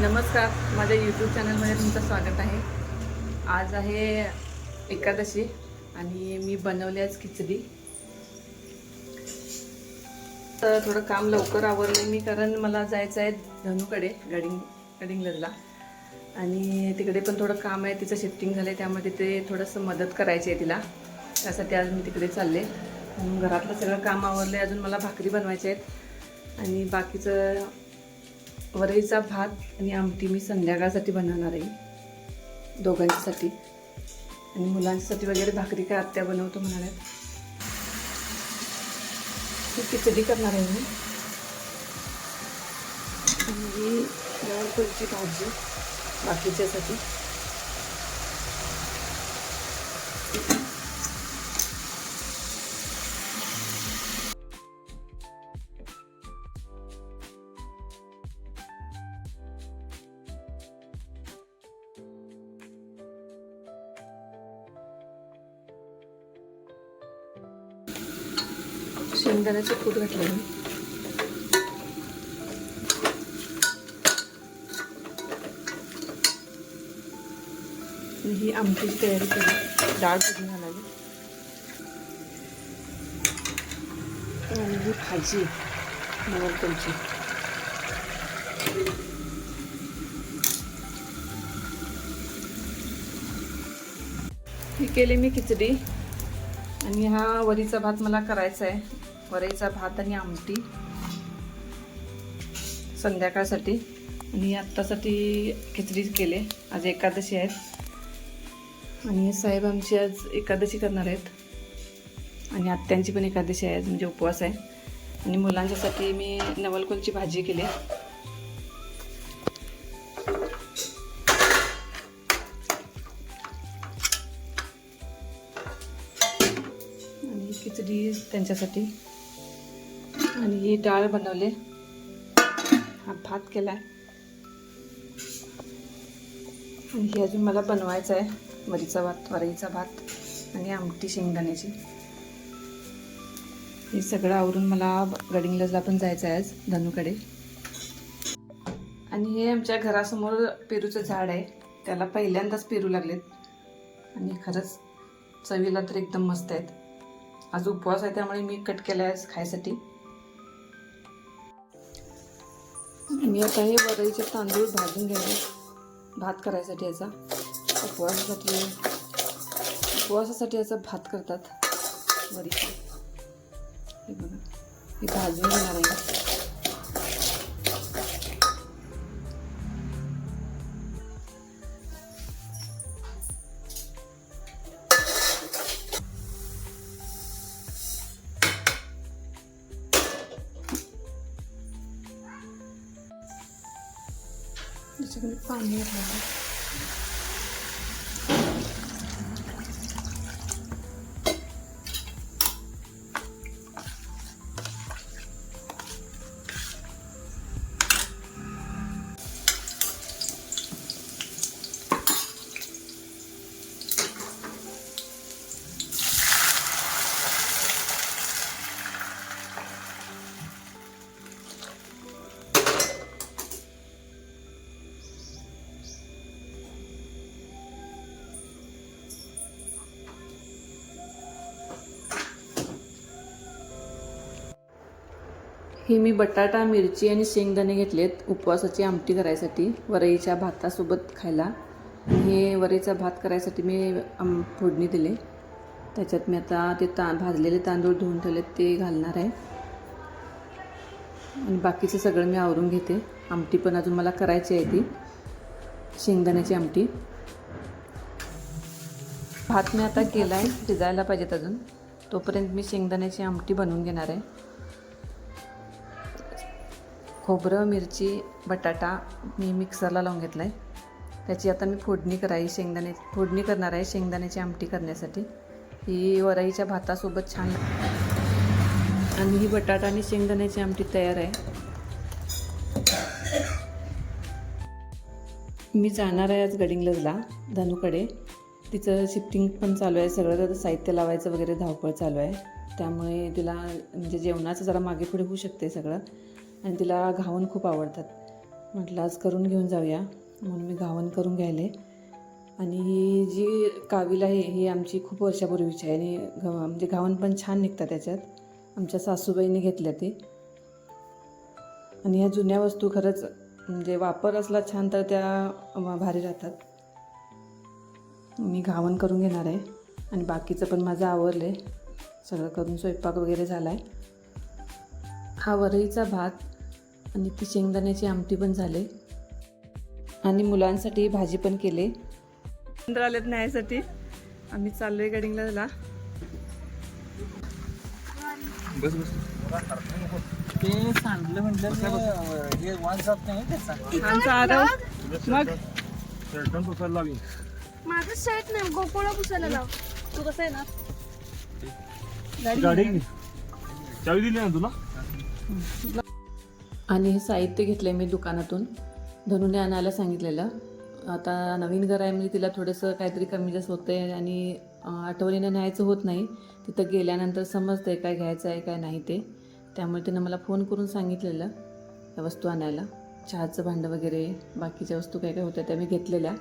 नमस्कार, माझ्या यूट्यूब चॅनलमध्ये तुमचं स्वागत आहे. आज आहे एकादशी आणि मी बनवली आज खिचडी. तर थोडं काम लवकर आवरले मी, कारण मला जायचं आहे धनुकडे गडिंग्लजला, आणि तिकडे पण थोडं काम आहे. तिचं शिफ्टिंग झालं आहे, त्यामध्ये ते थोडंसं मदत करायची आहे तिला. त्यासाठी आज मी तिकडे चालले. घरातलं सगळं काम आवरलं आहे. अजून मला भाकरी बनवायच्या आहेत आणि बाकीचं वरईचा भात आणि आमटी मी संध्याकाळसाठी बनवणार आहे, दोघांच्यासाठी. आणि मुलांच्यासाठी वगैरे भाकरी काय आत्या बनवतो म्हणाल्यात. ही खिचडी करणार आहे मी. आणि गवारफळीची भाजी बाकीच्यासाठी. शेंगदाण्याचं कूट घातलं मी. ही आमटीची तयारी केली, डाळ फोडणी घालावी. आणि ही भाजी गवारफळीची. ही केली मी खिचडी. आणि हा वरीचा भात मला करायचा आहे. वरईचा भात आणि आमटी संध्याकाळसाठी. आणि आत्तासाठी खिचडी केले. आज एकादशी आहेत आणि साहेब आमची आज एकादशी करणार आहेत आणि आत्यांची पण एकादशी आहे, म्हणजे उपवास आहे. आणि मुलांच्यासाठी मी नवलकोलची भाजी केली. आणि खिचडी त्यांच्यासाठी. आणि ही डाळ बनवले. हा भात केला आहे. आणि ही अजून मला बनवायचं आहे, वरईचा भात आणि आमटी शेंगदाण्याची. हे सगळं आवरून मला गडिंग्लजला पण जायचं आहे आज धनुकडे. आणि हे आमच्या घरासमोर पेरूचं झाड आहे. त्याला पहिल्यांदाच पेरू लागलेत आणि खरंच चवीला तर एकदम मस्त आहेत. आज उपवास आहे त्यामुळे मी कट केला आहे खायसाठी. मी आता हे वरईचे तांदूळ भाजून घ्यावे भात करायसाठी. याचा उपवासासाठी याचा भात करतात वरीचा. हे बघा, हे भाजून घेणार आहे. त्याच्याकडे पाणी घालावं. ही मी बटाटा, मिरची आणि शेंगदाणे घेतलेत उपवासाची आमटी करायसाठी, वरईच्या भातासोबत खायला. हे वरईचा भात करायसाठी मी फोडणी दिले. त्याच्यात मी आता ते भाजलेले तांदूळ धुवून ठेवलेत ते घालणार आहे. आणि बाकीचं सगळं मी आवरून घेते. आमटी पण अजून मला करायची आहे, ती शेंगदाण्याची आमटी. भात मी आता केला आहे, शिजायला पाहिजेत अजून. तोपर्यंत मी शेंगदाण्याची आमटी बनवून घेणार आहे. खोबरं, मिरची, बटाटा मी मिक्सरला लावून घेतला आहे. त्याची आता मी फोडणी करणार आहे शेंगदाण्याची आमटी करण्यासाठी. ही वरईच्या भातासोबत छान. आणि ही बटाटा आणि शेंगदाण्याची आमटी तयार आहे. मी जाणार आहे आज गडिंग्लजला धनुकडे. तिचं शिफ्टिंग पण चालू आहे, सगळं साहित्य लावायचं वगैरे धावपळ चालू आहे. त्यामुळे तिला म्हणजे जेवणाचं जरा मागे पुढे होऊ शकते सगळं. आणि तिला घावन खूप आवडतात. म्हटलं आज करून घेऊन जाऊया, म्हणून मी घावन करून घ्यायले. आणि ही जी कावील आहे ही आमची खूप वर्षापूर्वीची आहे आणि म्हणजे घावन पण छान निघतात त्याच्यात. आमच्या सासूबाईंनी घेतल्या ती. आणि ह्या जुन्या वस्तू खरंच म्हणजे वापर असला छान तर त्या भारी राहतात. मी घावन करून घेणार आहे आणि बाकीचं पण माझं आवरलं आहे, सगळं करून स्वयंपाक वगैरे झाला आहे. हा वरईचा भात आणि ती शेंगदाण्याची आमटी पण झाले आणि मुलांसाठी भाजी पण केले. आलेत न्यायसाठी आम्ही चाललोय गडिंग्लजला. बस बस ते सांडलं म्हटलं हे वास जात नाही त्याचा. आमचा आरव मग शर्टन पुसायला लावी. माझं शर्ट नाही गोपोळा पुसायला लाव. तू कसं आहे ना गाडी चावी दिली ना तुला. आणि हे साहित्य घेतलंय मी दुकानातून. धनुने आणायला सांगितलेलं. आता नवीन घर आहे म्हणजे तिला थोडंसं काहीतरी कमी जास्त होतं आहे आणि आठवणीनं न्यायचं होत नाही. तिथं गेल्यानंतर समजतं आहे काय घ्यायचं आहे काय नाही ते. त्यामुळे तिनं मला फोन करून सांगितलेलं त्या वस्तू आणायला. चहाचं भांडं वगैरे बाकीच्या वस्तू काय काय होत्या त्या मी घेतलेल्या.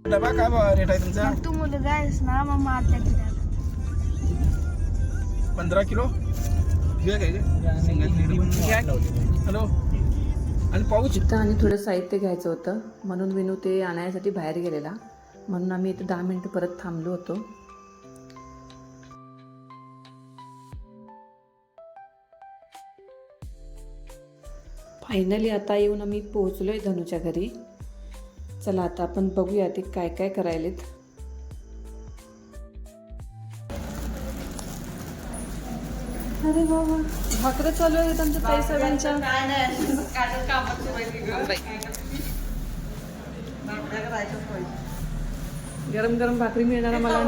डबा काय रेट आहे तुमचा? तू मुलगा आहेस ना मग मारल्या तिला 15 किलो. हॅलो. आणि पाऊच इथं आणि थोडं साहित्य घ्यायचं होतं म्हणून विनू ते आणायसाठी बाहेर गेलेला. म्हणून आम्ही इथं 10 मिनिटं परत थांबलो होतो. फायनली आता येऊन आम्ही पोहोचलोय धनुच्या घरी. चला आता आपण बघूया ते काय काय करायलेत. अरे बाबा भाकरं चालू आहेत आमच्या ताई सगळ्यांच्या. गरम गरम भाकरी मिळणार मला.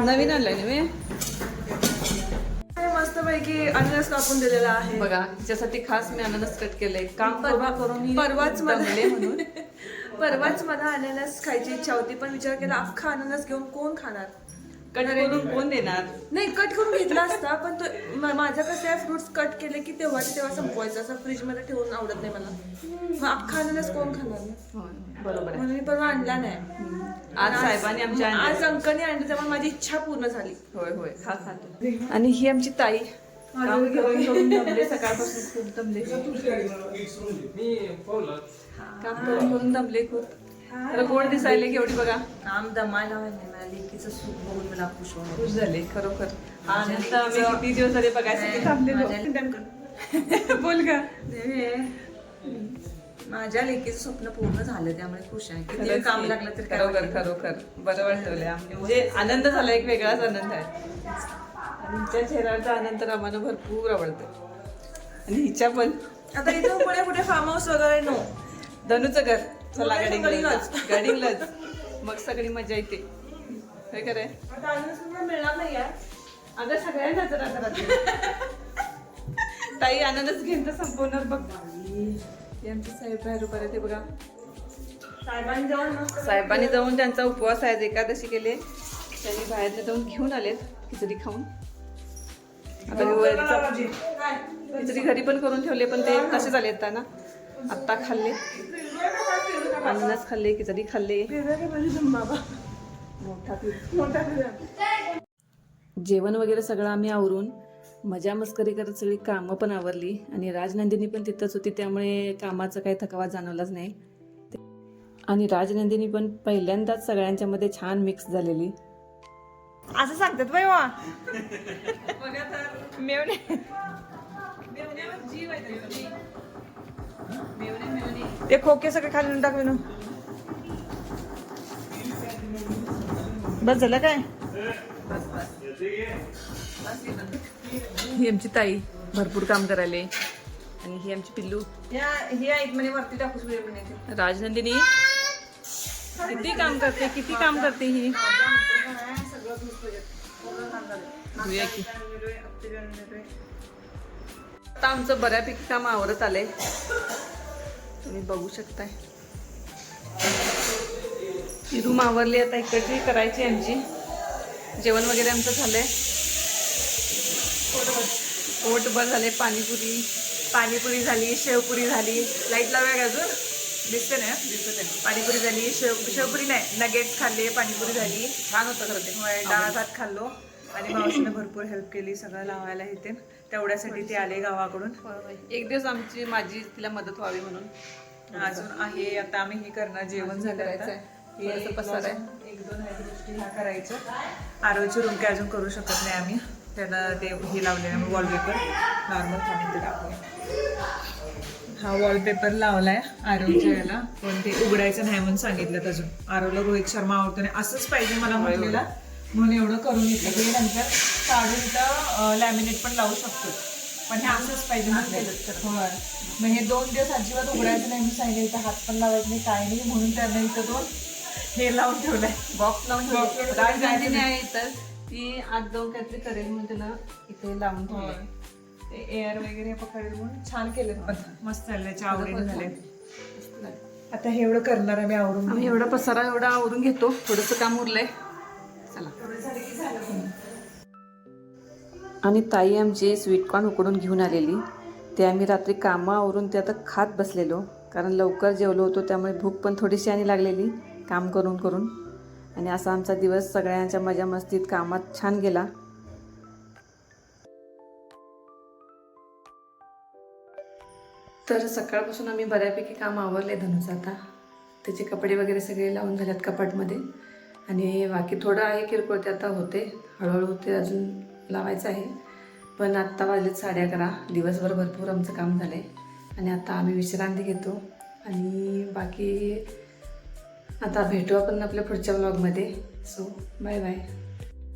नवीन आणलंय ना मी. मस्त पैकी अननस कापून दिलेला आहे बघा तिच्यासाठी खास मी अननस कट केलंय. काम करून परवाच दमले म्हणून. परवाच मला अननस खायची इच्छा होती पण विचार केला अख्खा अननस घेऊन कोण खाणार. कट करून कोण देणार. नाही कट करून घेतला असता पण तो माझं कसं आहे फ्रुट्स कट केले की तेव्हा संपवायचं. असं फ्रीज मध्ये ठेवून आवडत नाही मला. मग अख्खा अननस कोण खाणार ना. बरोबर आहे. म्हणून मी परवा आणला नाही. आज साहेबांनी आमच्या आज अंकलने आणलं त्यामुळे माझी इच्छा पूर्ण झाली. होय होय खा खातो. आणि ही आमची ताई काम करून करून दमले. सकाळपासून खूप दमले. काम करून करून दमले खूप. तर गोड दिसायले की एवढी बघा. काम दमायला मला लेकीचं सुख बघून मला खुश झाले खरोखर. आनंद आम्ही किती दिवस झाले बघायसाठी थांबलेलो. बोल का. माझ्या लेकीचं स्वप्न पूर्ण झालं त्यामुळे खुश आहे. किती काम लागलं तर खरोखर खरोखर बरं वाटवलंय. म्हणजे आनंद झाला, एक वेगळाच आनंद आहे. आणि हिच्या चेहऱ्याचा आनंद तर आम्हाला भरपूर आवडतो. आणि हिच्या पण. आता इथून पुढे कुठे फार्म हाऊस वगैरे नो. धनुचं घर चला गडिंग्लज. मग सगळी मजा येते. काय कराय आता अननस मिळणार नाही यार. अगं सगळ्यांनाच ताई अननस घेऊन तर संपवणार बघ. हे आमचे साहेब बाहेर उभा ते बघा. साहेबांनी जाऊन त्यांचा उपवास आहे एकादशी केले. त्यांनी बाहेर जाऊन घेऊन आलेत खिचडी खाऊन. आता खिचडी घरी पण करून ठेवले पण ते कसे झाले ना. आत्ता खाल्ले अननस खाल्ले खिचडी खाल्ले. जेवण वगैरे सगळं आम्ही आवरून मजा मस्करी करत सगळी कामं पण आवरली. आणि राजनंदिनी पण तिथंच होती त्यामुळे कामाचा काही थकवा जाणवलाच नाही. आणि राजनंदिनी पण पहिल्यांदाच सगळ्यांच्या मध्ये छान मिक्स झालेली. असं सांगतात बाई वा. ते खोके सगळे खाली टाक विनू. बस झालं काय. ही आमची ताई भरपूर काम करायले. आणि ही आमची पिल्लू ही ऐक म्हणे वरती टाकूच म्हणे. राजनंदिनी किती काम करते ही. आता आमचं बऱ्यापैकी काम आवरत आलंय. तुम्ही बघू शकताय. ही रूम आवरली, आता इकडची करायची आमची. जेवण वगैरे आमचं झालंय, पोटभर झाले. पाणीपुरी झाली, शेवपुरी झाली. लाईट लावूया अजून, दिसते ना, दिसत आहे. पाणीपुरी झाली, शेवपुरी नाही, नगेट्स खाल्ले, पाणीपुरी झाली. छान होतं खरं ते. डाळ भात खाल्लो आणि मावशीने भरपूर हेल्प केली सगळं लावायला इथे. तेवढ्यासाठी ते आले गावाकडून. एक दिवस माझी तिला मदत व्हावी म्हणून अजून आहे. आता आम्ही हे करणार, जेवण झालं आता. थोडंसं पसार आहे. 1-2 गोष्टी ह्या करायचं. आरोची रूम काय अजून करू शकत नाही आम्ही. त्याला ते हे लावले आहे वॉलपेपर, नॉर्मल खाणे ते टाकूया. हा वॉलपेपर लावलाय आरोच्या याला, पण ते उघडायचं नाही म्हणून सांगितलं. अजून आरोला रोहित शर्मा आवडतो नाही, असंच पाहिजे मला म्हटलेला, म्हणून एवढं करून घेतलं. हे नंतर काढून इथं लॅमिनेट पण लावू शकतो, पण हे असंच पाहिजे म्हटलेलं. होय, मग हे 2 दिवस अजिबात उघडायचं नाही मी सांगितलं. इथं हात पण लावायचं नाही, काय नाही, म्हणून त्यांना इथं 2 हे लावून ठेवलंय, बॉक्स लावून ठेवलंय. राजगांधीने आहे तर ती आत जाऊन काहीतरी करेल म्हणून त्याला इथे लावून ठेवलंय. ते एअर वगैरे पकडेल म्हणून छान केले, पण मस्त चालल्याच्या आवडीने झाले. आता हे एवढं करणार आम्ही आवरून. आम्ही एवढा पसारा एवढा आवरून घेतो, थोडंसं काम उरलंय. चला. आणि ताई आमची स्वीटकॉर्न उकडून घेऊन आलेली, ते आम्ही रात्री कामं आवरून ते आता खात बसलेलो, कारण लवकर जेवलो होतो, त्यामुळे भूक पण थोडीशी आणि लागलेली काम करून करून. आणि असा आमचा दिवस सगळ्यांच्या मजा मस्तीत कामात छान गेला. तर सकाळपासून आम्ही बऱ्यापैकी काम आवरले धनुचं. आता त्याचे कपडे वगैरे सगळे लावून झालेत कपाटमध्ये, आणि बाकी थोडं आहे किरकोळ, ते आता होते, हळूहळू होते, अजून लावायचं आहे. पण आत्ता वाजलेत 11:30. दिवसभर भरपूर आमचं काम झालं आहे आणि आता आम्ही विश्रांती घेतो. आणि बाकी आता भेटू आपण आपल्या पुढच्या व्लॉगमध्ये. So bye bye.